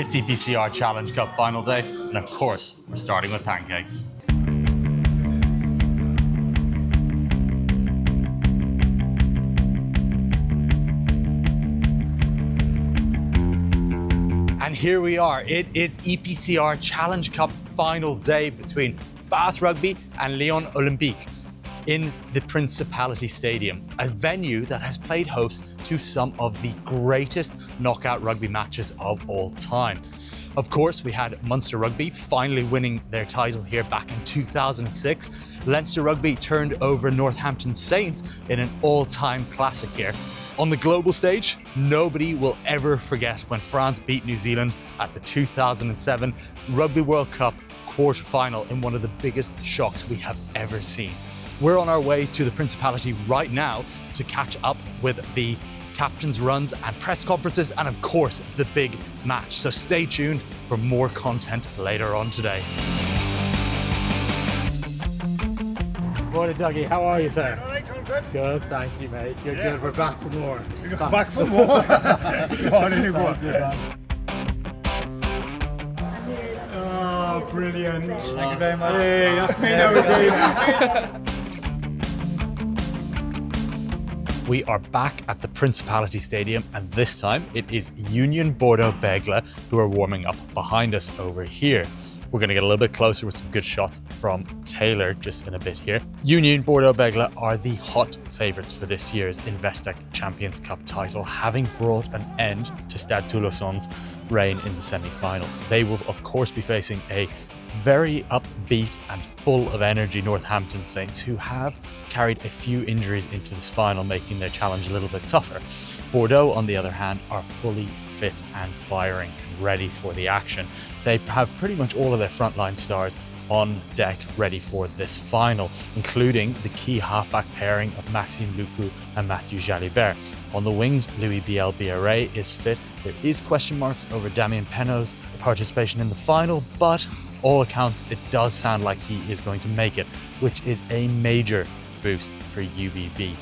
It's EPCR Challenge Cup final day, and of course, we're starting with pancakes. And here we are. It is EPCR Challenge Cup final day between Bath Rugby and Lyon Olympique in the Principality Stadium, a venue that has played host to some of the greatest knockout rugby matches of all time. Of course, we had Munster Rugby finally winning their title here back in 2006. Leinster Rugby turned over Northampton Saints in an all-time classic here. On the global stage, nobody will ever forget when France beat New Zealand at the 2007 Rugby World Cup quarter-final in one of the biggest shocks we have ever seen. We're on our way to the Principality right now to catch up with the captain's runs and press conferences and of course the big match. So stay tuned for more content later on today. Morning, Dougie. How are you, sir? All right, all good. Good, thank you, mate. You're good. We're back for more. You're back for more. Go on, anymore. Oh, brilliant. Thank you very much. Hey, that's me now, Dave. We are back at the Principality Stadium, and this time it is Union Bordeaux Bègles who are warming up behind us over here. We're going to get a little bit closer with some good shots from Taylor just in a bit here. Union Bordeaux Bègles are the hot favourites for this year's Investec Champions Cup title, having brought an end to Stade Toulousain's reign in the semi-finals. They will of course be facing a very upbeat and full of energy Northampton Saints, who have carried a few injuries into this final, making their challenge a little bit tougher. Bordeaux, on the other hand, are fully fit and firing and ready for the action. They have pretty much all of their frontline stars on deck ready for this final, including the key halfback pairing of Maxime Lucu and Mathieu Jalibert. On the wings, Louis Biel-Biarré is fit. There is question marks over Damien Penaud's participation in the final, but all accounts, it does sound like he is going to make it, which is a major boost for UBB.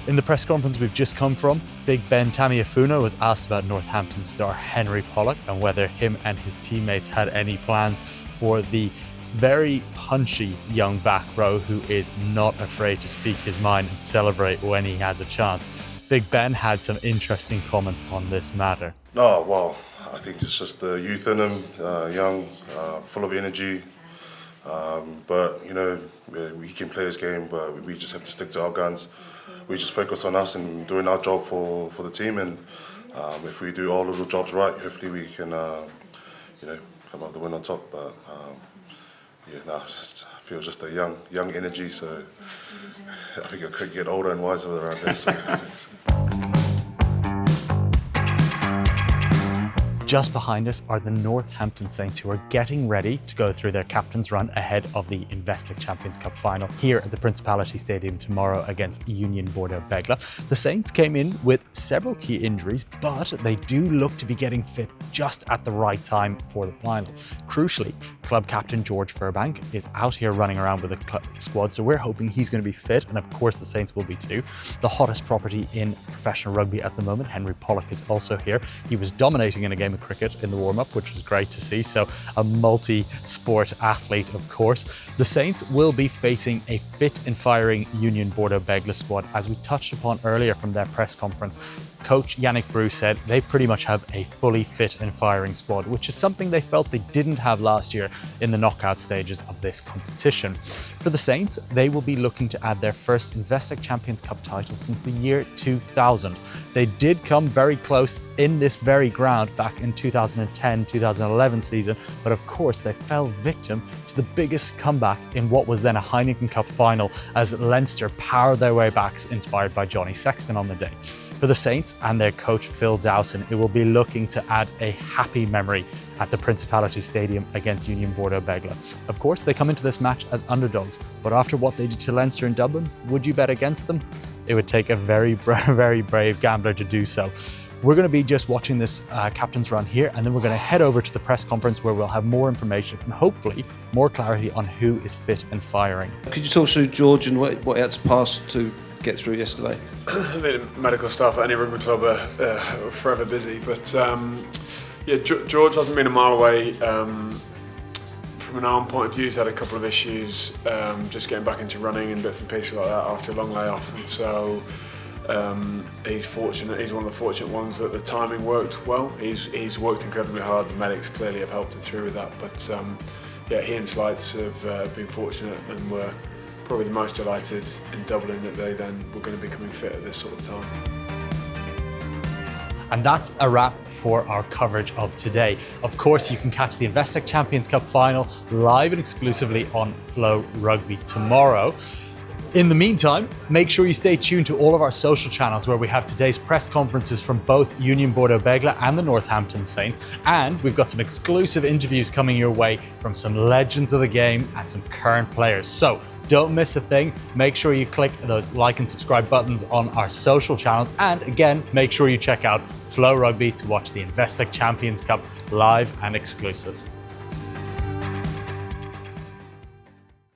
In the press conference we've just come from, Big Ben Tameifuna was asked about Northampton star Henry Pollock and whether him and his teammates had any plans for the very punchy young back row who is not afraid to speak his mind and celebrate when he has a chance. Big Ben had some interesting comments on this matter. Oh, well, I think it's just the youth in him, young, full of energy. But, you know, he can play his game, but we just have to stick to our guns. We just focus on us and doing our job for the team. And if we do all little jobs right, hopefully we can, you know, come out the win on top. But, yeah, no, I feel just a young energy. So I think I could get older and wiser around this. Just behind us are the Northampton Saints, who are getting ready to go through their captain's run ahead of the Investec Champions Cup final here at the Principality Stadium tomorrow against Union Bordeaux Bègles. The Saints came in with several key injuries, but they do look to be getting fit just at the right time for the final. Crucially, club captain George Furbank is out here running around with the squad, so we're hoping he's going to be fit, and of course the Saints will be too. The hottest property in professional rugby at the moment, Henry Pollock, is also here. He was dominating in a game of cricket in the warm-up, which was great to see, so a multi-sport athlete, of course. The Saints will be facing a fit and firing Union Bordeaux Bègles squad, as we touched upon earlier from their press conference. Coach Yannick Brou said they pretty much have a fully fit and firing squad, which is something they felt they didn't have last year in the knockout stages of this competition. For the Saints, they will be looking to add their first Investec Champions Cup title since the year 2000. They did come very close in this very ground back in 2010-2011 season, but of course they fell victim to the biggest comeback in what was then a Heineken Cup final as Leinster powered their way back, inspired by Johnny Sexton on the day. For the Saints and their coach Phil Dowson, it will be looking to add a happy memory at the Principality Stadium against Union Bordeaux Bègles. Of course, they come into this match as underdogs, but after what they did to Leinster in Dublin, would you bet against them? It would take a very brave gambler to do so. We're going to be just watching this captain's run here, and then we're going to head over to the press conference where we'll have more information and hopefully more clarity on who is fit and firing. Could you talk through George and what he had to pass to get through yesterday? I mean, medical staff at any rugby club are forever busy, but Yeah, George hasn't been a mile away. From an arm point of view, he's had a couple of issues just getting back into running and bits and pieces like that after a long layoff, and so he's fortunate. He's one of the fortunate ones that the timing worked well. He's worked incredibly hard. The medics clearly have helped him through with that, but yeah, he and Slights have been fortunate and were probably the most delighted in Dublin that they then were going to be coming fit at this sort of time. And that's a wrap for our coverage of today. Of course, you can catch the Investec Champions Cup Final live and exclusively on FloRugby tomorrow. In the meantime, make sure you stay tuned to all of our social channels where we have today's press conferences from both Union Bordeaux Begla and the Northampton Saints. And we've got some exclusive interviews coming your way from some legends of the game and some current players. So don't miss a thing. Make sure you click those like and subscribe buttons on our social channels. And again, make sure you check out FloRugby to watch the Investec Champions Cup live and exclusive.